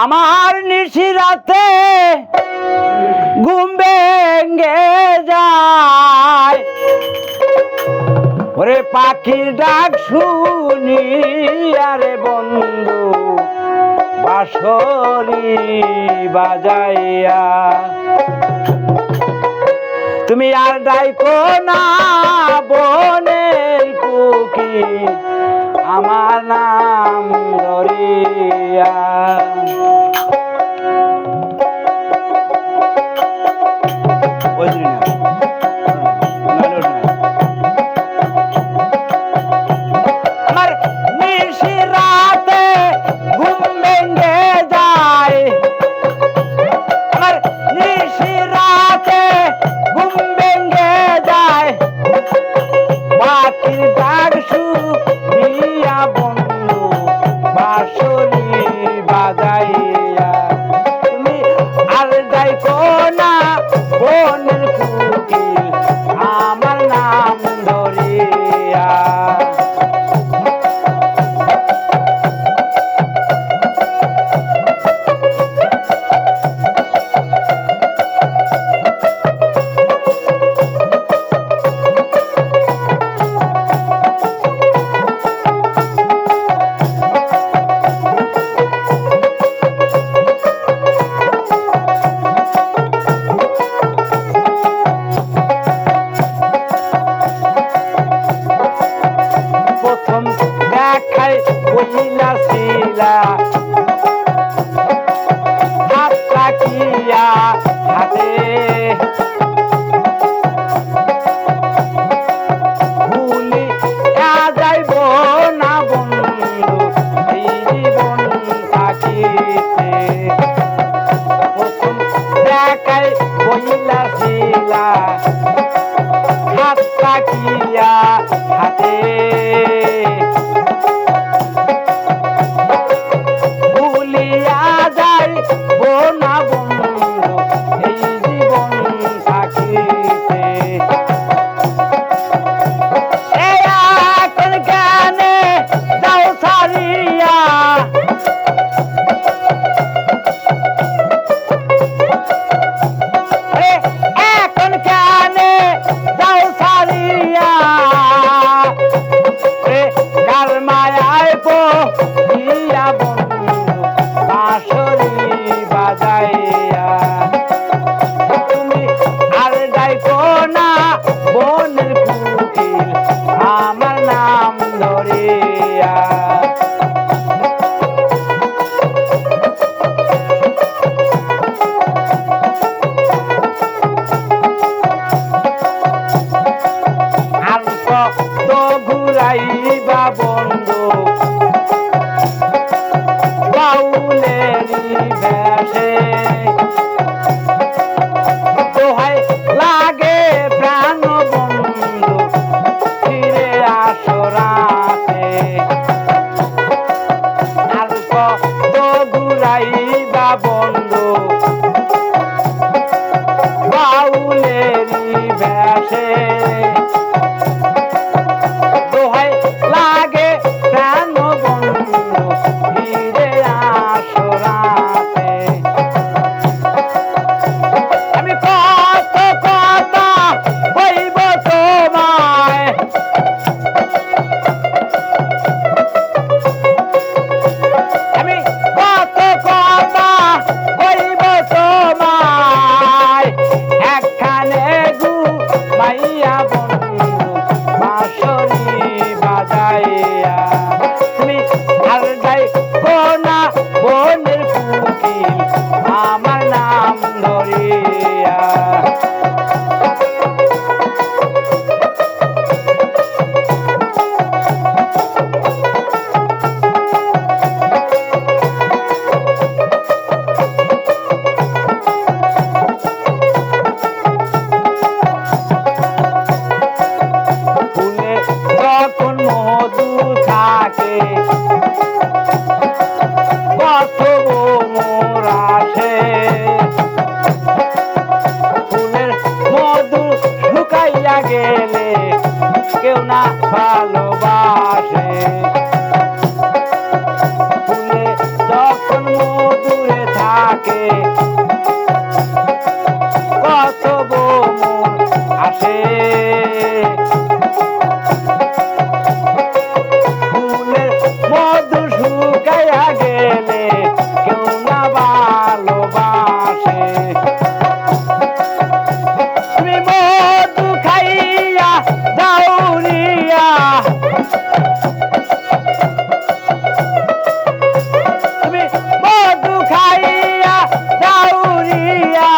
আমার নিশি রাতে ঘুম ভেঙে যায়, ওরে পাখির ডাক শুনি আরে বন্ধু বাঁশরি বাজাইয়া। তুমি আর ডাইকো না বনের কুকি আমার নাম ধরিয়া। আমার নিশি রাতে ঘুম ভেঙে যায়, আমার নিশি রাতে ঘুম ভেঙে যায়, পাখির ডাক শুনিয়া বন্ধু বাঁশরি বাজাইয়া। তুমি আর যাইকো না বনের কুকিল আমার নাম ধরিয়া। প্রথম দেখাই বইলা ছিলা হাত রাখিয়া হাতে, ভুলি যাইব না বন্ধু এই জীবন থাকিতে। প্রথম দেখাই বইলা ছিলা হাত রাখিয়া হাতে, ভুলিয়া যাইব না বন্ধু এই জীবন থাকিতে। এখন কানে যাও ছাড়িয়া, এখন কানে যাও ছাড়িয়া, কার মায়ায় পড়িয়া বন্ধু বাঁশরি বাজাইয়া। তুমি আর ডাইকো না বনের কুকিল আমার নাম ধরিয়া। আর কত ঘুরাইবা বন্ধু বাউলেরি বেশে, দোহাই লাগে প্রাণ বন্ধু ফিরে আসো রাতে। আর কত ঘুরাইবা বন্ধু বাউলেরি বেশে, দোহাই লাগে প্রাণ বন্ধু ফিরে আসো রাতে। আমি কত কথা বলব তোমায়, আমি কত কথা বলব তোমায়, একখানে ঘুমাইয়া বন্ধু বাঁশরি বাজাইয়া। তুমি আর যাইকো না বনের কুকিল আমার নাম ধরিয়া। ফুলে যখন মধু থাকে কত মোর আসে, ফুলের মধু শুকাইয়া গেলে কেউ না ভালোবাসে। ফুলে যখন মধুরে ডাকে কত মন আসে ফুলের মধু শুকাইয়া গেলে কেউ না ভালোবাসে তুমি মধু খাইয়া দাউরিয়া তুমি মধু খাইয়া দাউরিয়া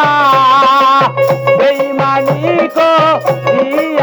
বেইমানি করিয়া